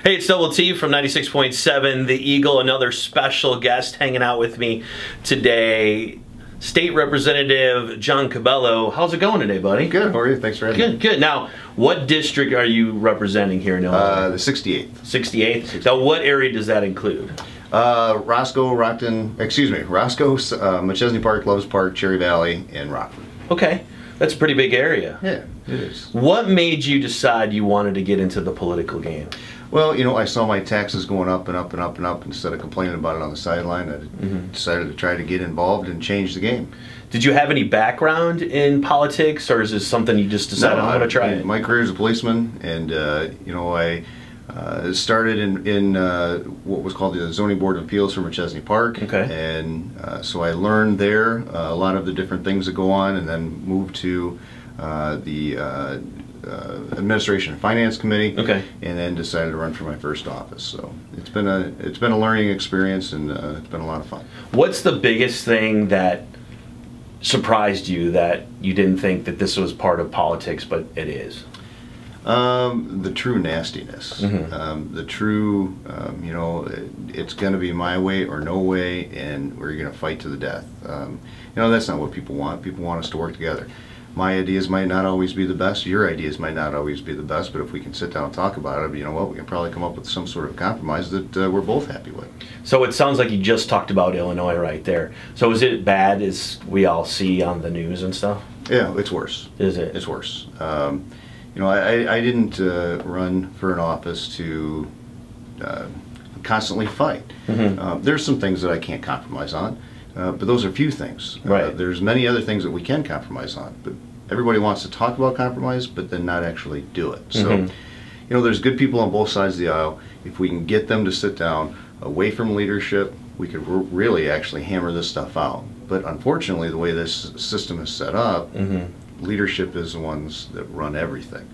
Hey, it's Double T from 96.7 The Eagle, another special guest hanging out with me today, State Representative John Cabello. How's it going today, buddy? Good, how are you? Thanks for having me. Good, good. Now, what district are you representing here in Illinois? The 68th. 68th? Now, what area does that include? Roscoe, McChesney Park, Loves Park, Cherry Valley, and Rockford. Okay, that's a pretty big area. Yeah, it is. What made you decide you wanted to get into the political game? Well, you know, I saw my taxes going up and up and up and up. Instead of complaining about it on the sideline, I decided to try to get involved and change the game. Did you have any background in politics, or is this something you just decided, I'm going to try it? My career as a policeman, and you know, I started in what was called the Zoning Board of Appeals for McChesney Park. Okay. And so I learned there a lot of the different things that go on, and then moved to the Administration and Finance Committee. Okay. And then decided to run for my first office. So it's been a learning experience, and it's been a lot of fun. What's the biggest thing that surprised you that you didn't think that this was part of politics, but it is? The true nastiness. The true, you know, it's going to be my way or no way, and we're going to fight to the death. You know, that's not what people want. People want us to work together. My ideas might not always be the best. Your ideas might not always be the best, but if we can sit down and talk about it, you know what, we can probably come up with some sort of compromise that we're both happy with. So it sounds like you just talked about Illinois right there. So is it bad as we all see on the news and stuff? Yeah, it's worse. Is it? It's worse. You know, I didn't run for an office to constantly fight. There's some things that I can't compromise on. But those are few things. Right. There's many other things that we can compromise on. But everybody wants to talk about compromise, but then not actually do it. So, you know, there's good people on both sides of the aisle. If we can get them to sit down away from leadership, we could really actually hammer this stuff out. But unfortunately, the way this system is set up, leadership is the ones that run everything.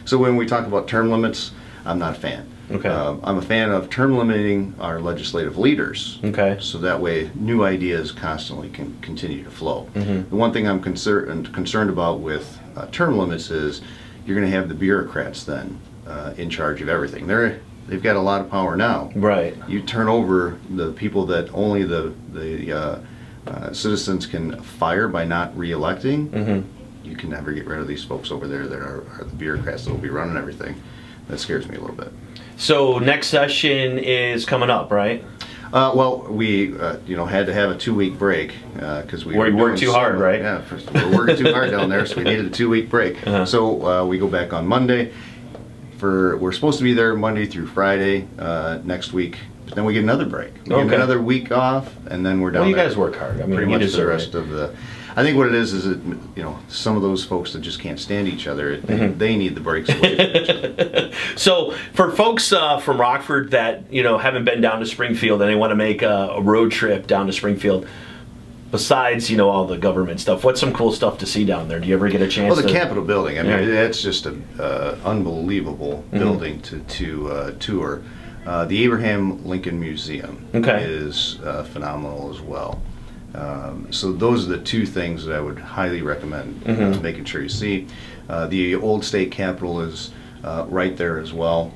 So when we talk about term limits, I'm not a fan. Okay. I'm a fan of term limiting our legislative leaders. Okay. So that way new ideas constantly can continue to flow. The one thing I'm concerned about with term limits is you're going to have the bureaucrats then in charge of everything. They've got a lot of power now. Right. You turn over the people that only the citizens can fire by not re-electing. You can never get rid of these folks over there that are the bureaucrats that will be running everything. That scares me a little bit. So next session is coming up, right? Well, we you know, had to have a 2-week break because we worked too hard, right? Yeah, we're working too hard down there, so we needed a 2-week break. So we go back on Monday. We're supposed to be there Monday through Friday next week. But then we get another break. We get another week off, and then we're down. Well, you there guys work hard. I mean, pretty you much deserve the rest of the. I think what it is that, you know, some of those folks that just can't stand each other, they need the breaks away from each other. So for folks from Rockford that, you know, haven't been down to Springfield and they want to make a road trip down to Springfield, besides, you know, all the government stuff, what's some cool stuff to see down there? Do you ever get a chance? Well, the Capitol building. I mean, that's just an unbelievable building to tour. The Abraham Lincoln Museum is phenomenal as well. So those are the two things that I would highly recommend making sure you see. The old state capitol is right there as well.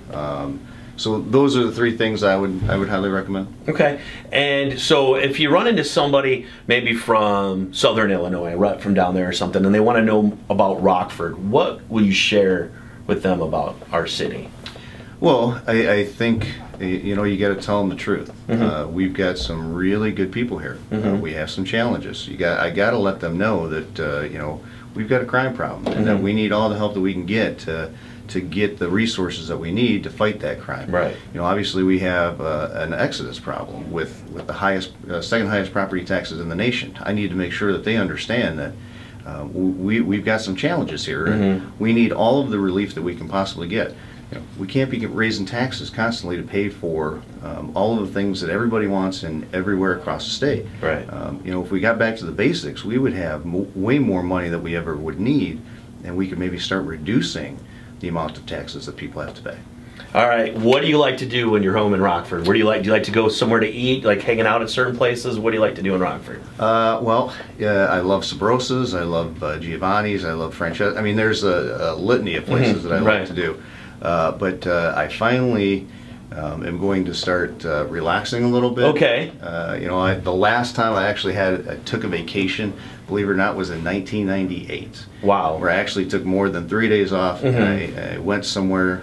So those are the three things I would highly recommend. Okay. And so if you run into somebody maybe from Southern Illinois, right from down there or something, and they want to know about Rockford, what will you share with them about our city? Well, I think, you know, you got to tell them the truth. We've got some really good people here. We have some challenges. I got to let them know that you know, we've got a crime problem, and that we need all the help that we can get to get the resources that we need to fight that crime. Right. You know, obviously we have an exodus problem with the highest, second highest property taxes in the nation. I need to make sure that they understand that we've got some challenges here, and we need all of the relief that we can possibly get. You know, we can't be raising taxes constantly to pay for all of the things that everybody wants and everywhere across the state. Right. You know, if we got back to the basics, we would have way more money than we ever would need, and we could maybe start reducing the amount of taxes that people have to pay. All right, what do you like to do when you're home in Rockford? Where do you like to go somewhere to eat, like hanging out at certain places? What do you like to do in Rockford? Well, I love Sabrosas, I love Giovanni's, I love Francesca. I mean, there's a litany of places that I like to do. But I finally am going to start relaxing a little bit. Okay. You know, the last time I actually took a vacation, believe it or not, was in 1998. Wow. Where I actually took more than 3 days off, and I went somewhere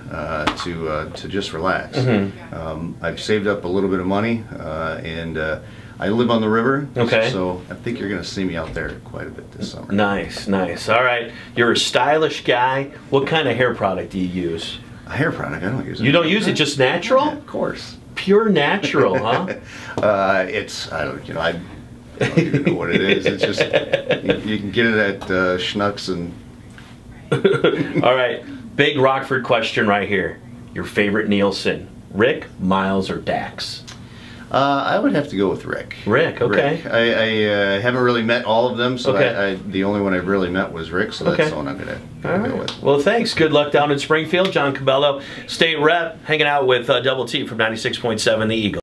to just relax. I've saved up a little bit of money, and I live on the river. Okay. So I think you're going to see me out there quite a bit this summer. Nice, nice. All right. You're a stylish guy. What kind of hair product do you use? A hair product? I don't use it. You don't use it? Just natural? Yeah, of course. Pure natural, huh? I don't even know what it is. It's just, you can get it at Schnucks and... All right, big Rockford question right here. Your favorite Nielsen, Rick, Miles, or Dax? I would have to go with Rick. Rick, okay. Rick. I haven't really met all of them, so okay. The only one I've really met was Rick, so that's the one I'm going to go with. Well, thanks. Good luck down in Springfield. John Cabello, State Rep, hanging out with Double T from 96.7 The Eagle.